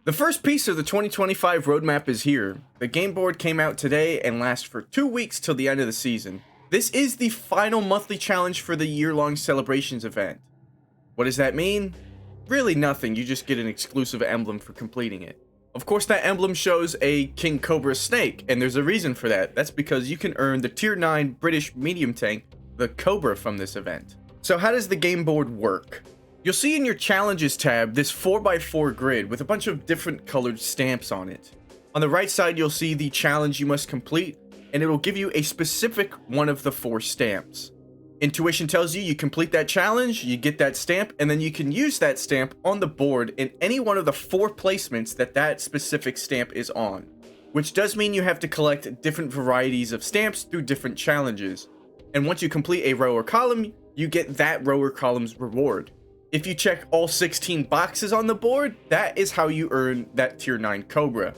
The first piece of the 2025 roadmap is here. The game board came out today and lasts for 2 weeks till the end of the season. This is the final monthly challenge for the year-long celebrations event. What does that mean? Really nothing, you just get an exclusive emblem for completing it. Of course, that emblem shows a King Cobra snake, and there's a reason for that. That's because you can earn the tier 9 British medium tank, the Cobra, from this event. So how does the game board work? You'll see in your challenges tab this 4x4 grid with a bunch of different colored stamps on it. On the right side, you'll see the challenge you must complete, and it will give you a specific one of the 4 stamps. Intuition tells you complete that challenge, you get that stamp, and then you can use that stamp on the board in any one of the 4 placements that specific stamp is on. Which does mean you have to collect different varieties of stamps through different challenges. And once you complete a row or column, you get that row or column's reward. If you check all 16 boxes on the board, that is how you earn that tier 9 Cobra.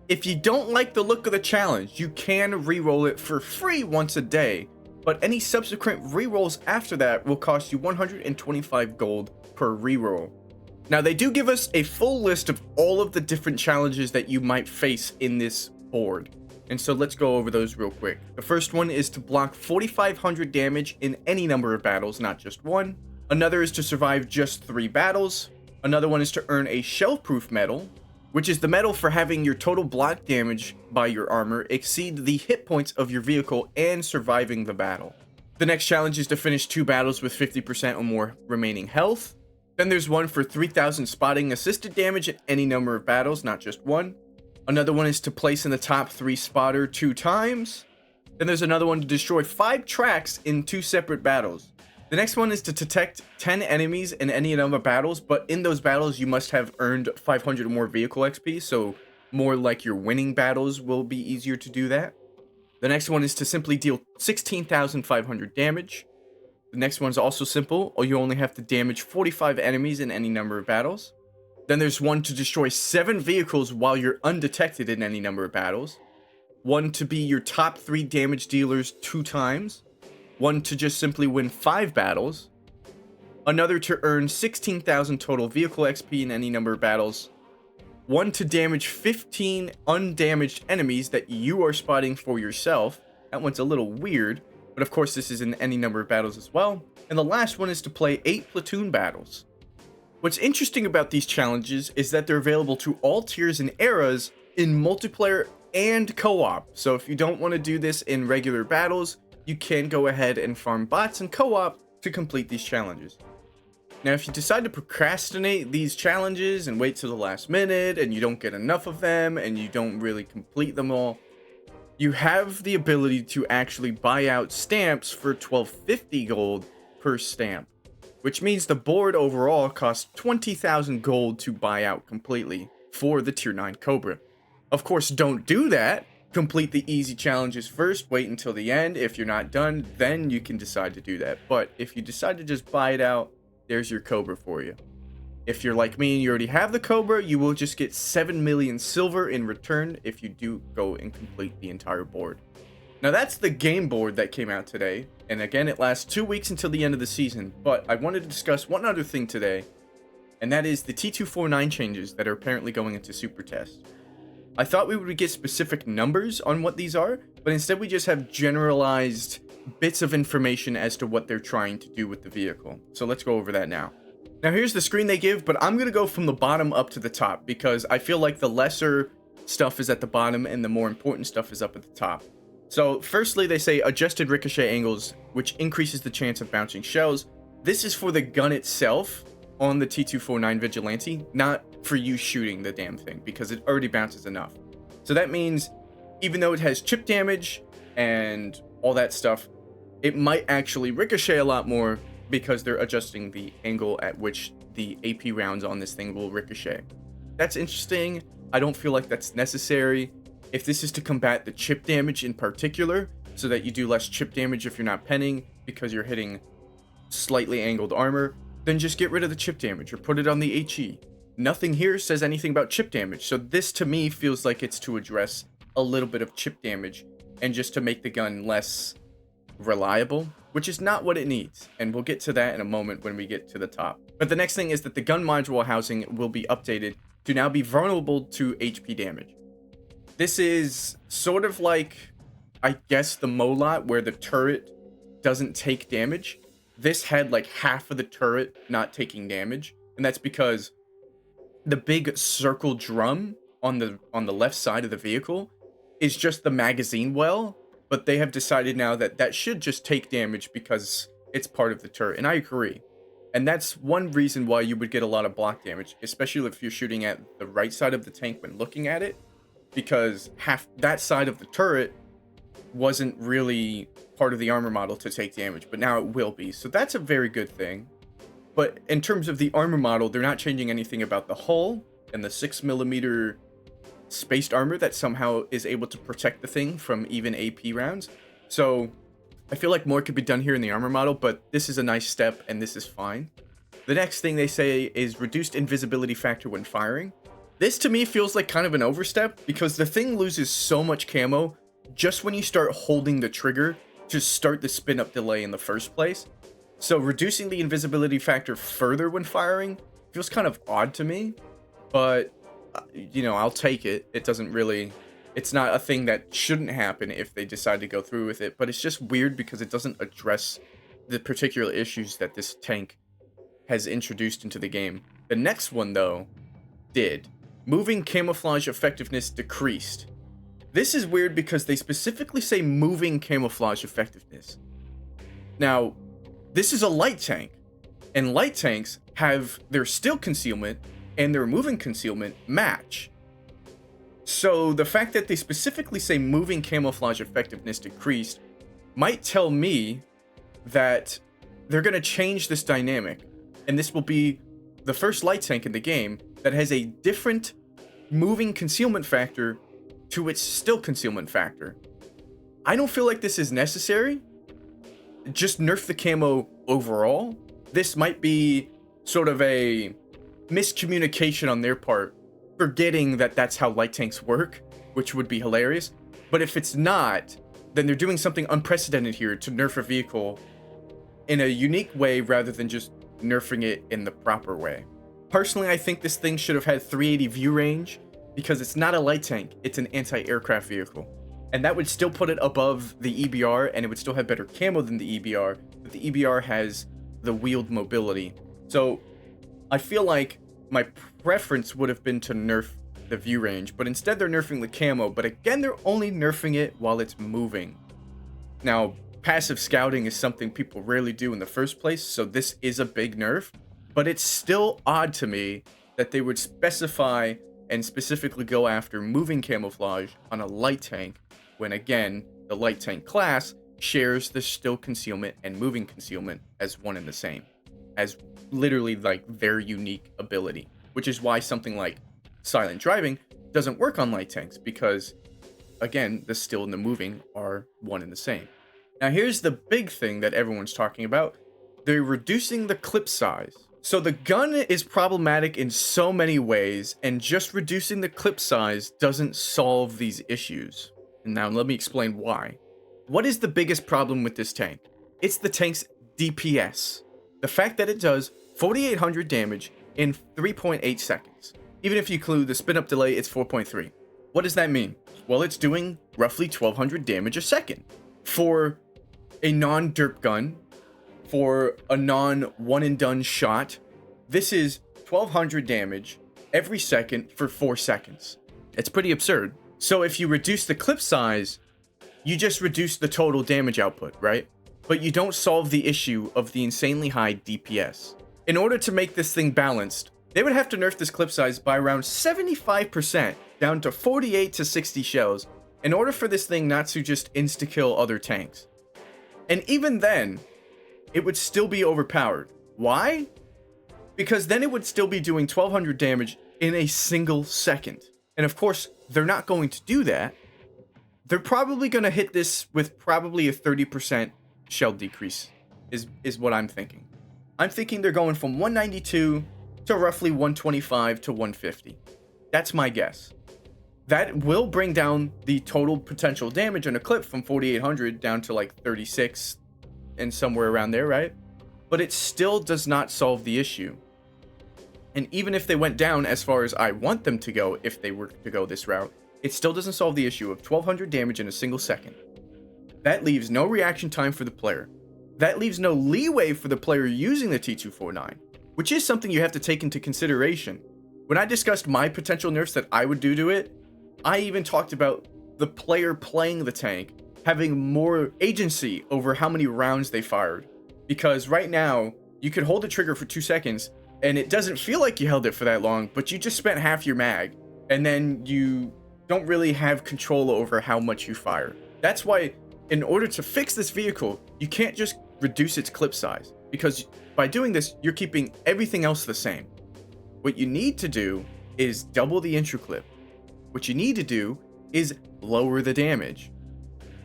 If you don't like the look of the challenge, you can re-roll it for free once a day, but any subsequent re-rolls after that will cost you 125 gold per re-roll. Now, they do give us a full list of all of the different challenges that you might face in this board, and so let's go over those real quick. The first one is to block 4,500 damage in any number of battles, not just one. Another is to survive just 3 battles. Another one is to earn a shell-proof medal, which is the medal for having your total block damage by your armor exceed the hit points of your vehicle and surviving the battle. The next challenge is to finish 2 battles with 50% or more remaining health. Then there's one for 3,000 spotting assisted damage in any number of battles, not just one. Another one is to place in the top 3 spotter 2 times. Then there's another one to destroy 5 tracks in 2 separate battles. The next one is to detect 10 enemies in any number of battles, but in those battles you must have earned 500 or more vehicle XP, so more like your winning battles will be easier to do that. The next one is to simply deal 16,500 damage. The next one's also simple, or you only have to damage 45 enemies in any number of battles. Then there's one to destroy 7 vehicles while you're undetected in any number of battles. One to be your top 3 damage dealers 2 times. One to just simply win 5 battles. Another to earn 16,000 total vehicle XP in any number of battles. One to damage 15 undamaged enemies that you are spotting for yourself. That one's a little weird, but of course this is in any number of battles as well. And the last one is to play 8 platoon battles. What's interesting about these challenges is that they're available to all tiers and eras in multiplayer and co-op. So if you don't want to do this in regular battles, you can go ahead and farm bots and co-op to complete these challenges. Now, if you decide to procrastinate these challenges and wait till the last minute and you don't get enough of them and you don't really complete them all, you have the ability to actually buy out stamps for 1250 gold per stamp, which means the board overall costs 20,000 gold to buy out completely for the tier 9 Cobra. Of course, don't do that. Complete the easy challenges first, wait until the end. If you're not done, then you can decide to do that. But if you decide to just buy it out, there's your Cobra for you. If you're like me and you already have the Cobra, you will just get 7 million silver in return if you do go and complete the entire board. Now that's the game board that came out today. And again, it lasts 2 weeks until the end of the season. But I wanted to discuss one other thing today, and that is the T249 changes that are apparently going into Super Test. I thought we would get specific numbers on what these are, but instead we just have generalized bits of information as to what they're trying to do with the vehicle. So let's go over that now. Now here's the screen they give, but I'm going to go from the bottom up to the top because I feel like the lesser stuff is at the bottom and the more important stuff is up at the top. So firstly, they say adjusted ricochet angles, which increases the chance of bouncing shells. This is for the gun itself on the T249 Vigilante, not for you shooting the damn thing, because it already bounces enough. So that means even though it has chip damage and all that stuff, it might actually ricochet a lot more because they're adjusting the angle at which the AP rounds on this thing will ricochet. That's interesting. I don't feel like that's necessary. If this is to combat the chip damage in particular, so that you do less chip damage if you're not penning because you're hitting slightly angled armor, then just get rid of the chip damage or put it on the HE. Nothing here says anything about chip damage, so this to me feels like it's to address a little bit of chip damage and just to make the gun less reliable, which is not what it needs, and we'll get to that in a moment when we get to the top. But the next thing is that the gun module housing will be updated to now be vulnerable to HP damage. This is sort of like, I guess, the Molot where the turret doesn't take damage. This had like half of the turret not taking damage, and that's because the big circle drum on the left side of the vehicle is just the magazine well, but they have decided now that that should just take damage because it's part of the turret, and I agree. And that's one reason why you would get a lot of block damage, especially if you're shooting at the right side of the tank when looking at it, because half that side of the turret wasn't really part of the armor model to take damage, but now it will be. So that's a very good thing. But in terms of the armor model, they're not changing anything about the hull and the 6mm spaced armor that somehow is able to protect the thing from even AP rounds. So I feel like more could be done here in the armor model, but this is a nice step and this is fine. The next thing they say is reduced invisibility factor when firing. This to me feels like kind of an overstep because the thing loses so much camo just when you start holding the trigger to start the spin up delay in the first place. So reducing the invisibility factor further when firing feels kind of odd to me, but you know, I'll take it. It doesn't really, it's not a thing that shouldn't happen if they decide to go through with it, but it's just weird because it doesn't address the particular issues that this tank has introduced into the game. The next one though did. Moving camouflage effectiveness decreased. This is weird because they specifically say moving camouflage effectiveness. Now, this is a light tank, and light tanks have their still concealment and their moving concealment match. So the fact that they specifically say moving camouflage effectiveness decreased might tell me that they're going to change this dynamic, and this will be the first light tank in the game that has a different moving concealment factor to its still concealment factor. I don't feel like this is necessary. Just nerf the camo overall. This might be sort of a miscommunication on their part, forgetting that that's how light tanks work, which would be hilarious. But if it's not, then they're doing something unprecedented here to nerf a vehicle in a unique way rather than just nerfing it in the proper way. Personally, I think this thing should have had 380 view range because it's not a light tank, it's an anti-aircraft vehicle. And that would still put it above the EBR, and it would still have better camo than the EBR, but the EBR has the wheeled mobility. So I feel like my preference would have been to nerf the view range, but instead they're nerfing the camo, but again, they're only nerfing it while it's moving. Now, passive scouting is something people rarely do in the first place, so this is a big nerf, but it's still odd to me that they would specify and specifically go after moving camouflage on a light tank when, again, the light tank class shares the still concealment and moving concealment as one and the same, as literally like their unique ability, which is why something like silent driving doesn't work on light tanks because, again, the still and the moving are one and the same. Now here's the big thing that everyone's talking about. They're reducing the clip size. So the gun is problematic in so many ways, and just reducing the clip size doesn't solve these issues. And now let me explain why. What is the biggest problem with this tank? It's the tank's DPS. The fact that it does 4,800 damage in 3.8 seconds. Even if you include the spin up delay, it's 4.3. What does that mean? Well, it's doing roughly 1,200 damage a second. For a non-derp gun, for a non-one-and-done shot, this is 1,200 damage every second for 4 seconds. It's pretty absurd. So if you reduce the clip size, you just reduce the total damage output, right? But you don't solve the issue of the insanely high DPS. In order to make this thing balanced, they would have to nerf this clip size by around 75%, down to 48 to 60 shells, in order for this thing not to just insta-kill other tanks. And even then, it would still be overpowered. Why? Because then it would still be doing 1,200 damage in a single second. And of course, they're not going to do that. They're probably going to hit this with probably a 30% shell decrease, is what I'm thinking. I'm thinking they're going from 192 to roughly 125 to 150. That's my guess. That will bring down the total potential damage in a clip from 4,800 down to like 36 and somewhere around there, right? But it still does not solve the issue. And even if they went down as far as I want them to go, if they were to go this route, it still doesn't solve the issue of 1200 damage in a single second. That leaves no reaction time for the player. That leaves no leeway for the player using the T249, which is something you have to take into consideration. When I discussed my potential nerfs that I would do to it, I even talked about the player playing the tank having more agency over how many rounds they fired. Because right now, you could hold the trigger for 2 seconds, and it doesn't feel like you held it for that long, but you just spent half your mag, and then you don't really have control over how much you fire. That's why, in order to fix this vehicle, you can't just reduce its clip size, because by doing this, you're keeping everything else the same. What you need to do is double the intro clip. What you need to do is lower the damage.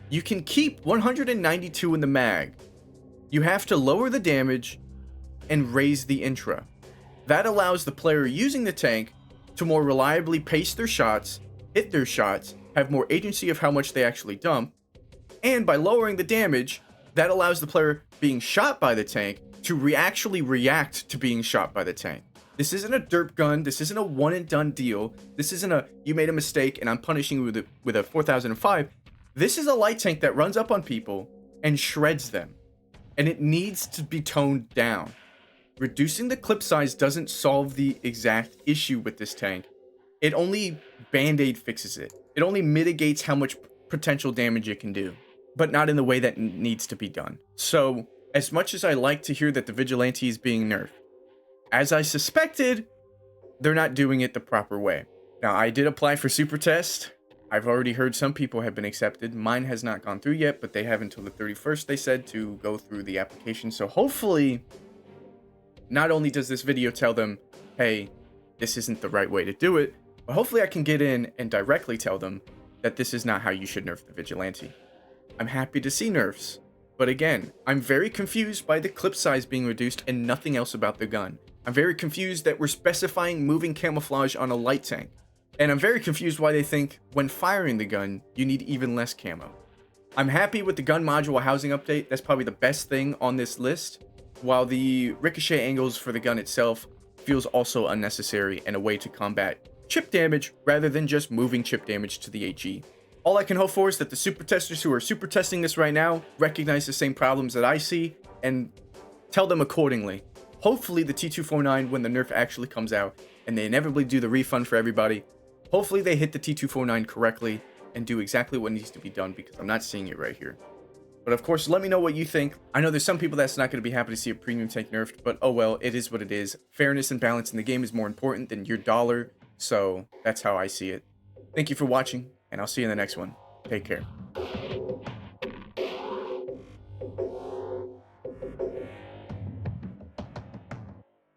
You can keep 192 in the mag. You have to lower the damage and raise the intra. That allows the player using the tank to more reliably pace their shots, hit their shots, have more agency of how much they actually dump, and by lowering the damage, that allows the player being shot by the tank to actually react to being shot by the tank. This isn't a derp gun, this isn't a one and done deal, this isn't a you made a mistake and I'm punishing you with a 4005. This is a light tank that runs up on people and shreds them, and it needs to be toned down. Reducing the clip size doesn't solve the exact issue with this tank. It only band-aid fixes it. It only mitigates how much potential damage it can do, but not in the way that needs to be done. So, as much as I like to hear that the Vigilante is being nerfed, as I suspected, they're not doing it the proper way. Now, I did apply for super test. I've already heard some people have been accepted. Mine has not gone through yet, but they have until the 31st, they said, to go through the application. So hopefully, not only does this video tell them, hey, this isn't the right way to do it, but hopefully I can get in and directly tell them that this is not how you should nerf the Vigilante. I'm happy to see nerfs, but again, I'm very confused by the clip size being reduced and nothing else about the gun. I'm very confused that we're specifying moving camouflage on a light tank. And I'm very confused why they think when firing the gun, you need even less camo. I'm happy with the gun module housing update. That's probably the best thing on this list, while the ricochet angles for the gun itself feels also unnecessary and a way to combat chip damage rather than just moving chip damage to the HE. All I can hope for is that the super testers who are super testing this right now recognize the same problems that I see and tell them accordingly. Hopefully the T249, when the nerf actually comes out and they inevitably do the refund for everybody, hopefully they hit the T249 correctly and do exactly what needs to be done, because I'm not seeing it right here. But of course, let me know what you think. I know there's some people that's not going to be happy to see a premium tank nerfed, but oh well, it is what it is. Fairness and balance in the game is more important than your dollar, so that's how I see it. Thank you for watching, and I'll see you in the next one. Take care.